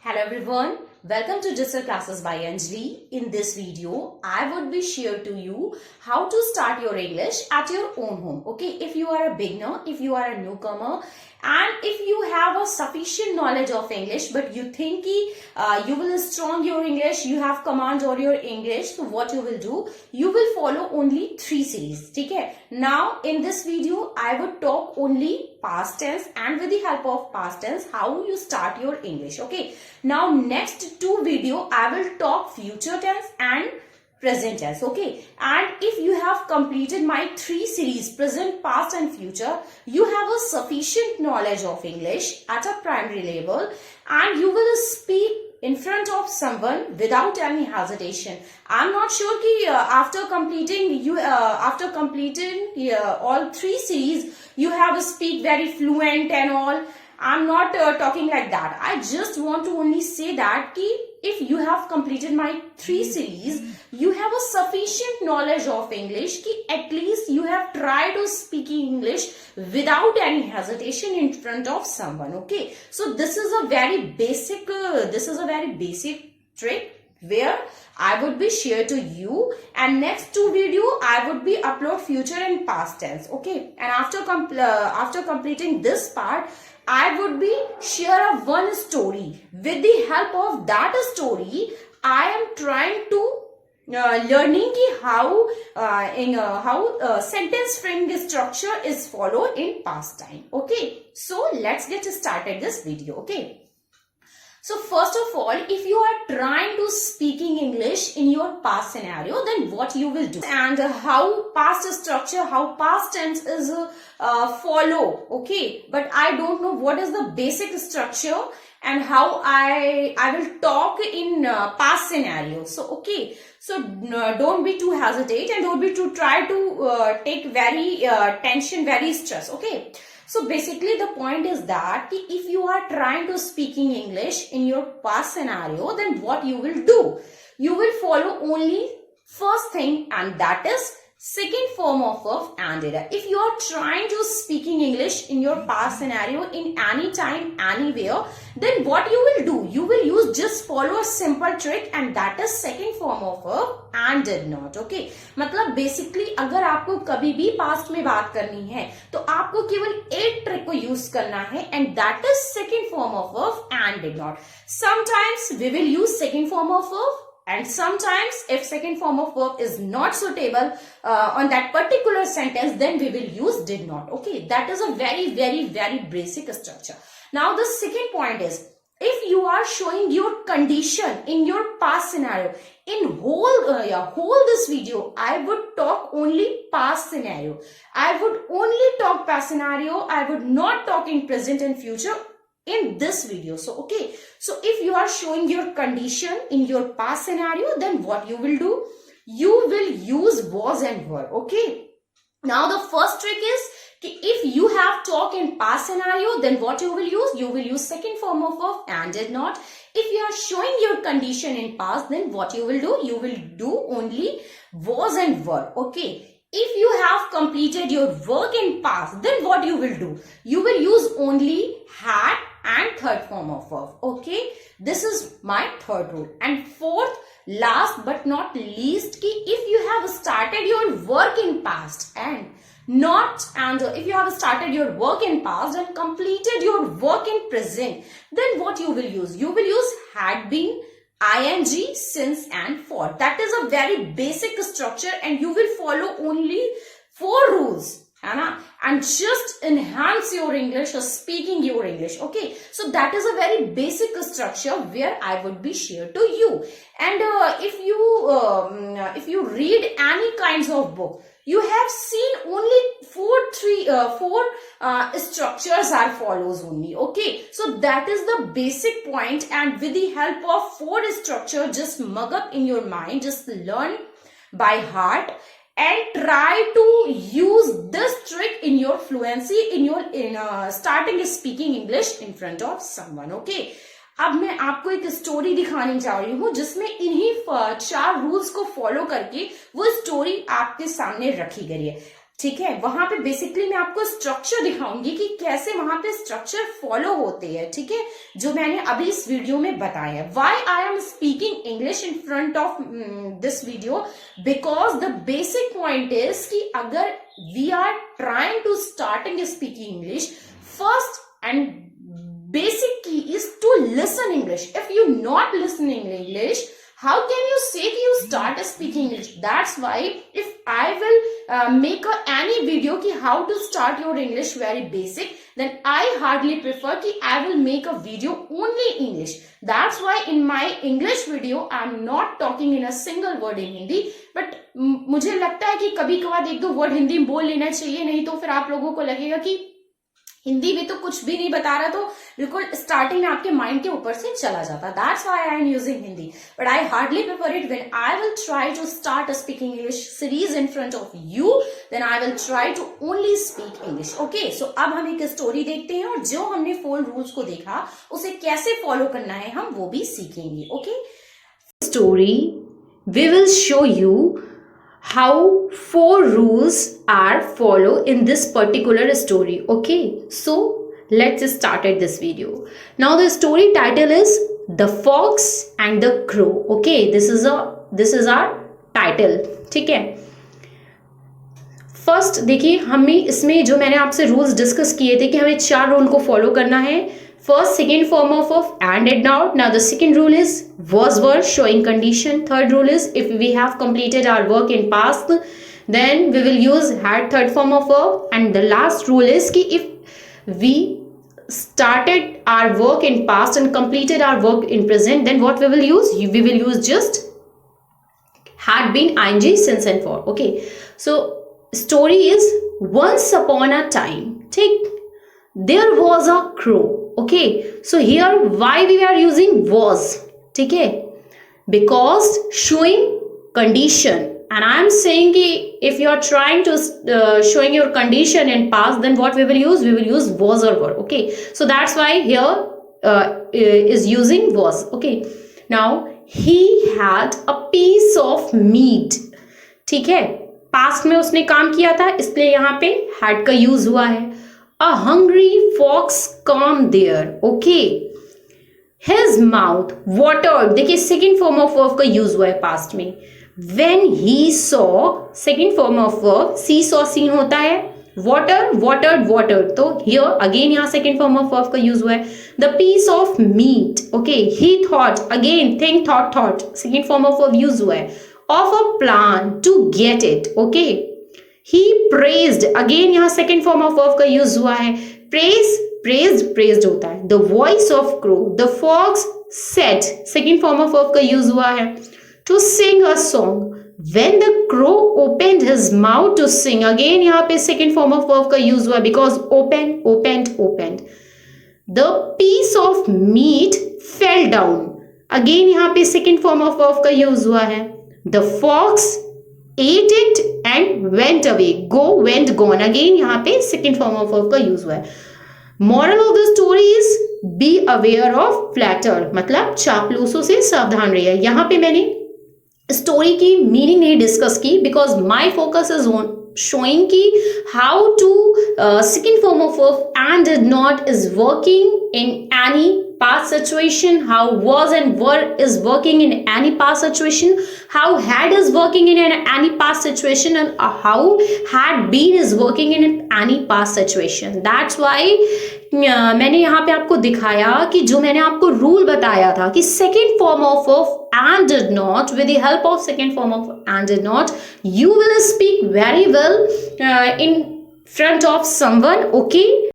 Hello everyone, welcome to Digital Classes by Anjali. In this video, I would be share to you how to start your English at your own home. Okay, if you are a beginner, if you are a newcomer, and if you have a sufficient knowledge of English, but you think you will strong your English, you have command over your English, so what you will do? You will follow only 3 series. Okay? Now, in this video, I would talk only past tense and with the help of past tense, how you start your English. Okay? Now, next 2 video, I will talk future tense and present tense. Okay, and if you have completed my 3 series, present, past and future, you have a sufficient knowledge of English at a primary level and you will speak in front of someone without any hesitation. I'm not sure ki after completing all 3 series you have speak very fluent and all. I'm not talking like that. I just want to only say that if you have completed my 3 series, you have a sufficient knowledge of English at least you have tried to speaking English without any hesitation in front of someone. Okay, so this is a very basic trick where I would be share to you, and next 2 video I would be upload future and past tense. Okay, and after completing this part, I would be share a one story. With the help of that story, I am trying to learning how sentence framing structure is followed in past time. Okay, so let's get started this video. Okay. So first of all, if you are trying to speaking English in your past scenario, then what you will do and how past structure, how past tense is follow. Okay, but I don't know what is the basic structure and how I will talk in past scenario. So okay, so don't be too hesitate and don't be too try to take very tension, very stress. Okay. So basically the point is that if you are trying to speaking English in your past scenario, then what you will do? You will follow only first thing, and that is second form of verb and did. If you are trying to speaking English in your past scenario in any time, anywhere, then what you will do? You will use just follow a simple trick, and that is second form of verb and did not. Okay, मतलब basically अगर आपको कभी भी past में बात करनी है तो आपको केवल एक ट्रिक को यूज करना है, and that is second form of verb and did not. Sometimes we will use second form of verb, and sometimes if second form of verb is not suitable on that particular sentence, then we will use did not. Okay, that is a very basic structure. Now the second point is, if you are showing your condition in your past scenario, in whole this video, I would talk only past scenario. I would only talk past scenario. I would not talk in present and future in this video. So okay, so if you are showing your condition in your past scenario, then what you will do? You will use was and were. Okay, now the first trick is if you have talk in past scenario, then what you will use? You will use second form of verb and did not. If you are showing your condition in past, then what you will do? You will do only was and were. Okay, if you have completed your work in past, then what you will do? You will use only had and third form of verb. Okay, this is my third rule. And fourth, last but not least, if you have started your work in past if you have started your work in past and completed your work in present, then what you will use? You will use had been, ing, since and for. That is a very basic structure, and you will follow only 4 rules, and just enhance your English or speaking your English. Okay, so that is a very basic structure where I would be share to you. And if you read any kinds of book, you have seen only 4 structures are follows only. Okay, so that is the basic point, and with the help of 4 structure, just mug up in your mind, just learn by heart and try to use this trick in your fluency, in starting speaking English in front of someone. Okay, अब मैं आपको एक story दिखाने जा रही हूँ जिसमें इन्हीं 4 रूल्स को फॉलो करके वो स्टोरी आपके सामने रखी गई है. ठीक है, वहां पे बेसिकली मैं आपको स्ट्रक्चर दिखाऊंगी कि कैसे वहां पे स्ट्रक्चर फॉलो होते हैं, ठीक है, जो मैंने अभी इस वीडियो में बताया है. Why I am speaking English in front of this video, because the basic point is कि अगर we are trying to starting speaking English, first and basic key is to listen English. If you not listening English, how can you say that you start speaking English? That's why if I will make any video ki how to start your English very basic, then I hardly prefer ki I will make a video only English. That's why in my English video I am not talking in a single word in Hindi, but मुझे लगता है कि कभी कभार एक दो word Hindi में बोल लेना चाहिए, नहीं तो फिर आप लोगों को लगेगा कि हिंदी में तो कुछ भी नहीं बता रहा, तो बिल्कुल स्टार्टिंग में आपके माइंड के ऊपर से चला जाता. That's why I am using Hindi, but I hardly prefer it when I will try to start speaking English series in front of you, then I will try to only speak English. Okay, so अब हम एक story देखते हैं और जो हमने 4 rules को देखा उसे कैसे फॉलो करना है हम वो भी सीखेंगे. Okay, story we will show you how 4 rules are followed in this particular story. Okay, so let's start at this video. Now the story title is The Fox and the Crow. Okay, this is our title. ठीक है, first देखिए, हमें इसमें जो मैंने आपसे rules discuss किए थे कि हमें 4 रूल को फॉलो करना है. First, second form of and did not. Now the second rule is was were showing condition. Third rule is if we have completed our work in past, then we will use had third form of verb. And the last rule is कि if we started our work in past and completed our work in present, then what we will use? We will use just had been, ing, since and for. Okay. So story is once upon a time. Take there was a crow. Okay, so here why we are using was, ठीक है, because showing condition, and I am saying कि if you are trying to showing your condition in past, then what we will use was or were. Okay, so that's why here is using was. Okay, now he had a piece of meat. ठीक है, past में उसने काम किया था इसलिए यहाँ पे had का यूज हुआ है. A hungry fox come there. Okay, his mouth watered. देखिए सेकेंड फॉर्म ऑफ वर्ब का यूज हुआ है पास्ट में. When he saw, second form of verb, see saw seen होता है, water watered watered, तो here again यहाँ सेकेंड फॉर्म ऑफ वर्ब का यूज हुआ है. The piece of meat. Okay, he thought, again think thought, second form of verb use हुआ है, of a plan to get it. Okay, he praised, again यहाँ second form of verb का use हुआ है. praised होता है. The voice of crow, the fox said, second form of verb का use हुआ है. To sing a song, when the crow opened his mouth to sing, again यहाँ पे सेकेंड फॉर्म ऑफ वर्ब का यूज हुआ है because opened. The piece of meat fell down, again यहाँ पे सेकेंड फॉर्म ऑफ वर्ब का use हुआ है. The fox ate it and went away. Go, went, gone. Again यहाँ पे second form of verb का use हुआ है. Moral of the story is be aware of flatter. मतलब चापलूसों से सावधान रहिए. यहाँ पे मैंने स्टोरी की मीनिंग नहीं डिस्कस की because my focus is on showing ki how to second form of verb and did not is working in any past situation, how was and were is working in any past situation, how had is working in any past situation, and how had been is working in any past situation. That's why मैंने यहाँ पे आपको दिखाया कि जो मैंने आपको rule बताया था कि second form of and did not, with the help of second form of and did not, you will speak very well in front of someone. Okay.